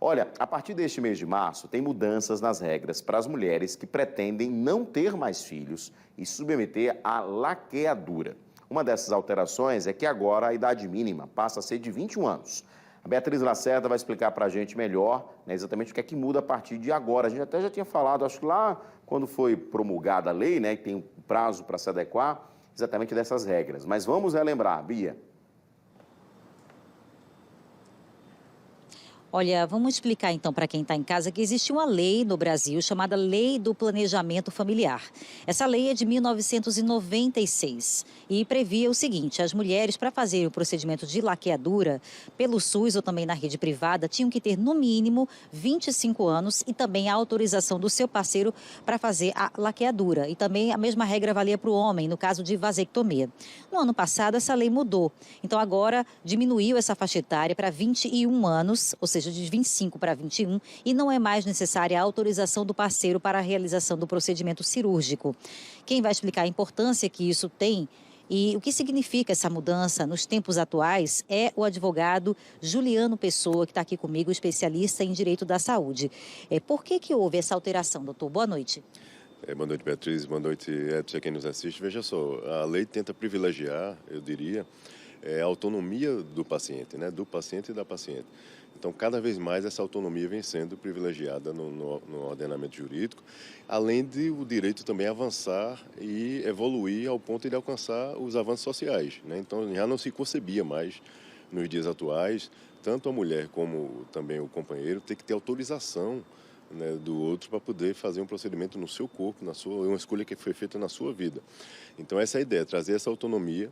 Olha, a partir deste mês de março, tem mudanças nas regras para as mulheres que pretendem não ter mais filhos e submeter à laqueadura. Uma dessas alterações é que agora a idade mínima passa a ser de 21 anos. A Beatriz Lacerda vai explicar para a gente melhor, né, exatamente o que é que muda a partir de agora. A gente até já tinha falado, acho que lá quando foi promulgada a lei, né, que tem um prazo para se adequar, exatamente dessas regras. Mas vamos relembrar, Bia. Olha, vamos explicar então para quem está em casa que existe uma lei no Brasil chamada Lei do Planejamento Familiar. Essa lei é de 1996 e previa o seguinte: as mulheres, para fazerem o procedimento de laqueadura pelo SUS ou também na rede privada, tinham que ter no mínimo 25 anos e também a autorização do seu parceiro para fazer a laqueadura. E também a mesma regra valia para o homem, no caso de vasectomia. No ano passado, essa lei mudou. Então, agora diminuiu essa faixa etária para 21 anos, ou seja, de 25 para 21, e não é mais necessária a autorização do parceiro para a realização do procedimento cirúrgico. Quem vai explicar a importância que isso tem e o que significa essa mudança nos tempos atuais é o advogado Juliano Pessoa, que está aqui comigo, especialista em direito da saúde. Por que houve essa alteração, doutor? Boa noite. Boa noite, Beatriz. Boa noite, Edson, a quem nos assiste. Veja só, a lei tenta privilegiar, eu diria, a autonomia do paciente, né? Do paciente e da paciente. Então, cada vez mais essa autonomia vem sendo privilegiada no ordenamento jurídico, além de o direito também avançar e evoluir ao ponto de alcançar os avanços sociais, né? Então, já não se concebia mais, nos dias atuais, tanto a mulher como também o companheiro ter que ter autorização, né, do outro para poder fazer um procedimento no seu corpo, uma escolha que foi feita na sua vida. Então, essa é a ideia, trazer essa autonomia.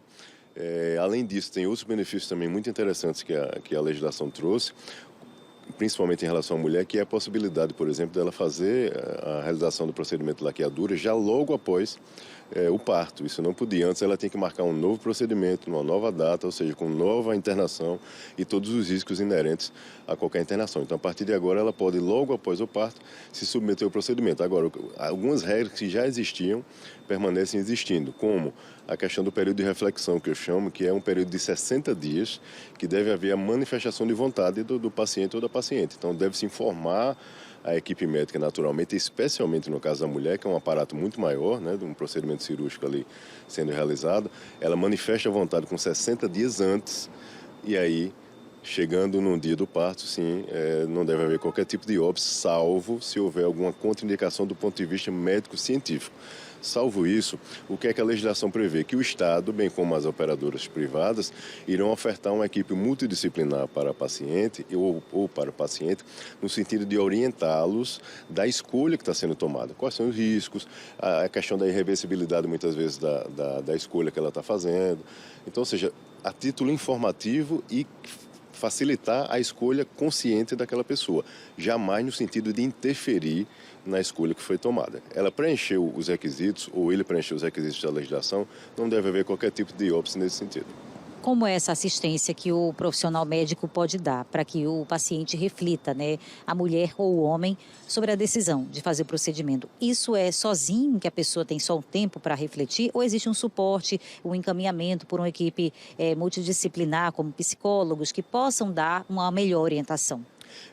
Além disso, tem outros benefícios também muito interessantes que a legislação trouxe, principalmente em relação à mulher, que é a possibilidade, por exemplo, dela fazer a realização do procedimento de laqueadura já logo após o parto. Isso não podia. Antes ela tem que marcar um novo procedimento, uma nova data, ou seja, com nova internação e todos os riscos inerentes a qualquer internação. Então, a partir de agora, ela pode, logo após o parto, se submeter ao procedimento. Agora, algumas regras que já existiam permanecem existindo, como a questão do período de reflexão, que eu chamo, que é um período de 60 dias, que deve haver a manifestação de vontade do paciente ou da paciente. Então, deve-se informar a equipe médica, naturalmente, especialmente no caso da mulher, que é um aparato muito maior, né, de um procedimento cirúrgico ali sendo realizado, ela manifesta a vontade com 60 dias antes, e aí, chegando no dia do parto, sim, não deve haver qualquer tipo de óbito, salvo se houver alguma contraindicação do ponto de vista médico-científico. Salvo isso, o que é que a legislação prevê? Que o Estado, bem como as operadoras privadas, irão ofertar uma equipe multidisciplinar para a paciente ou para o paciente, no sentido de orientá-los da escolha que está sendo tomada. Quais são os riscos, a questão da irreversibilidade, muitas vezes, da escolha que ela está fazendo. Então, ou seja, a título informativo e facilitar a escolha consciente daquela pessoa, jamais no sentido de interferir na escolha que foi tomada. Ela preencheu os requisitos, ou ele preencheu os requisitos da legislação, não deve haver qualquer tipo de óbice nesse sentido. Como é essa assistência que o profissional médico pode dar para que o paciente reflita, né, a mulher ou o homem, sobre a decisão de fazer o procedimento? Isso é sozinho, que a pessoa tem só um tempo para refletir, ou existe um suporte, um encaminhamento por uma equipe multidisciplinar, como psicólogos, que possam dar uma melhor orientação?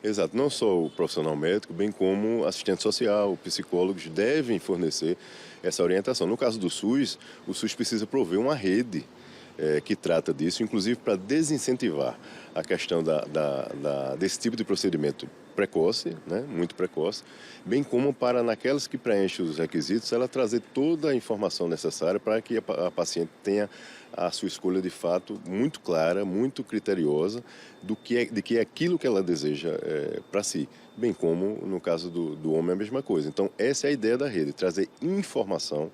Exato, não só o profissional médico, bem como assistente social, psicólogos devem fornecer essa orientação. No caso do SUS, o SUS precisa prover uma rede que trata disso, inclusive para desincentivar a questão desse tipo de procedimento precoce, né, muito precoce, bem como para naquelas que preenchem os requisitos, ela trazer toda a informação necessária para que a paciente tenha a sua escolha de fato muito clara, muito criteriosa de que é aquilo que ela deseja para si, bem como no caso do homem a mesma coisa. Então essa é a ideia da rede, trazer informação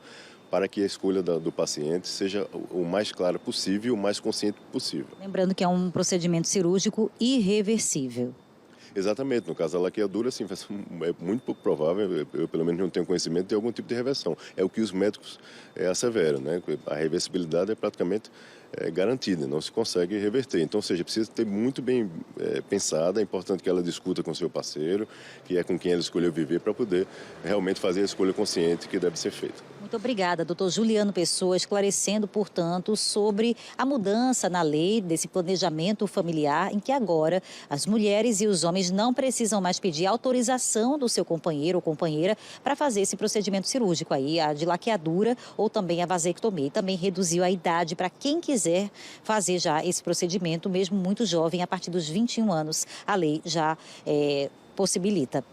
para que a escolha do paciente seja o mais clara possível, o mais consciente possível. Lembrando que é um procedimento cirúrgico irreversível. Exatamente, no caso da laqueadura, sim, é muito pouco provável, eu pelo menos não tenho conhecimento de algum tipo de reversão. É o que os médicos asseveram, né? A reversibilidade é praticamente garantida, não se consegue reverter. Então, ou seja, precisa ter muito bem pensada, é importante que ela discuta com seu parceiro, que é com quem ela escolheu viver, para poder realmente fazer a escolha consciente que deve ser feita. Muito obrigada, doutor Juliano Pessoa, esclarecendo, portanto, sobre a mudança na lei desse planejamento familiar, em que agora as mulheres e os homens não precisam mais pedir autorização do seu companheiro ou companheira para fazer esse procedimento cirúrgico aí, a de laqueadura ou também a vasectomia. E também reduziu a idade para quem quiser fazer já esse procedimento, mesmo muito jovem, a partir dos 21 anos, a lei já possibilita.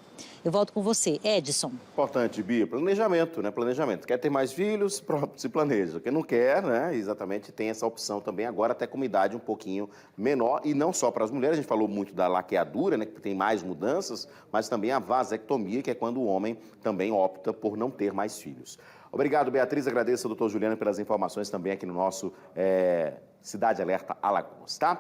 Eu volto com você, Edson. Importante, Bia, planejamento, né? Planejamento. Quer ter mais filhos? Se planeja. Quem não quer, né? Exatamente, tem essa opção também agora, até com uma idade um pouquinho menor. E não só para as mulheres, a gente falou muito da laqueadura, né? Que tem mais mudanças, mas também a vasectomia, que é quando o homem também opta por não ter mais filhos. Obrigado, Beatriz. Agradeço ao doutor Juliano pelas informações também aqui no nosso Cidade Alerta Alagoas, tá?